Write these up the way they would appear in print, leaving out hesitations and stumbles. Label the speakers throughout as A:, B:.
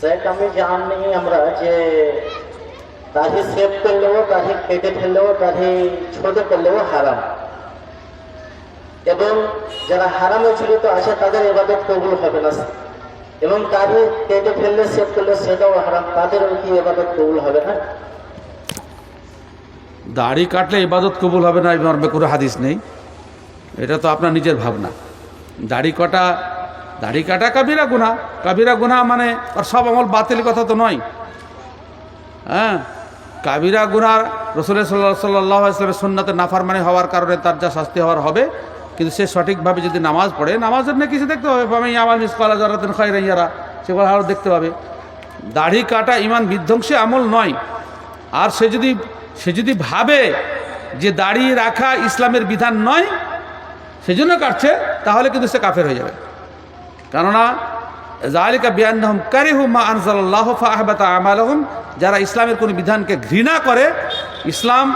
A: Sir আমি জানি আমরা যে দাড়ি সেভ করলেও, দাড়ি কেটে ফেললেও, দাড়ি ছোট করলেও হারাম, এবং যারা হারামে জড়িত আছে তাদের ইবাদত কবুল হবে না, এবং দাড়ি কেটে ফেললে সেভ করলে সেটাও হারাম, তাদেরও কি ইবাদত কবুল হবে না?
B: দাড়ি কাটলে ইবাদত কবুল হবে না এই মর্মে কোনো হাদিস নেই, এটা তো আপনার নিজের ভাবনা। দাড়ি কাটা কাবিরা গুনাহ, কাবিরা গুনাহ মানে আর সব আমল বাতিল কথা তো নয়। হ্যাঁ, কাবিরা গুনাহ রাসূল সাল্লাল্লাহু আলাইহি ওয়াসাল্লামের সুন্নাতে নাফরমানি হওয়ার কারণে তার যা শাস্তি হওয়ার হবে, কিন্তু সে সঠিকভাবে যদি নামাজ পড়ে, নামাজের না কিছু দেখতে পাবে, আমি আমার মিসকাল যারাতেন খায়রান ইয়ারা, সেগুলো আরও দেখতে পাবে। দাড়ি কাটা ইমান বিধ্বংসী আমল নয়। আর সে যদি ভাবে যে দাড়ি রাখা ইসলামের বিধান নয়, সেজন্য কাটছে, তাহলে কিন্তু সে কাফের হয়ে যাবে। কেননা যালিকা বিআন্নাহুম কারিহু মা আনজালাল্লাহু ফাআহবাতা আমালাহুম, যারা ইসলামের কোনো বিধানকে ঘৃণা করে, ইসলাম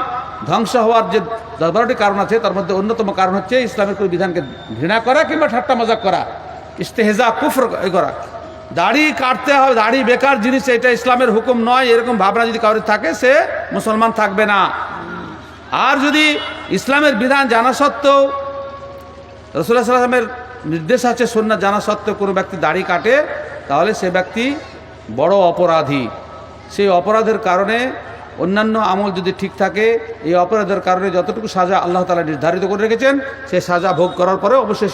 B: ধ্বংস হওয়ার যে 10-12টি কারণ আছে, তার মধ্যে অন্যতম কারণ হচ্ছে ইসলামের কোনো বিধানকে ঘৃণা করা কিংবা ঠাট্টা মজাক করা, ইস্তেহজা কুফর করা। দাড়ি কাটতে হবে, দাড়ি বেকার জিনিস, এটা ইসলামের হুকুম নয়, এরকম ভাবনা যদি কারোর থাকে, সে মুসলমান থাকবে না। আর যদি ইসলামের বিধান জানা সত্ত্বেও, রাসূলুল্লাহ সাল্লাল্লাহু আলাইহি ওয়াসাল্লামের নির্দেশ আছে সুন্নাত জানা সত্ত্বেও কোনো ব্যক্তি দাড়ি কাটে, তাহলে সে ব্যক্তি বড় অপরাধী। সেই অপরাধের কারণে অন্যান্য আমল যদি ঠিক থাকে, এই অপরাধের কারণে যতটুকু সাজা আল্লাহ তাআলা নির্ধারিত করে রেখেছেন, সেই সাজা ভোগ করার পরে অবশ্যই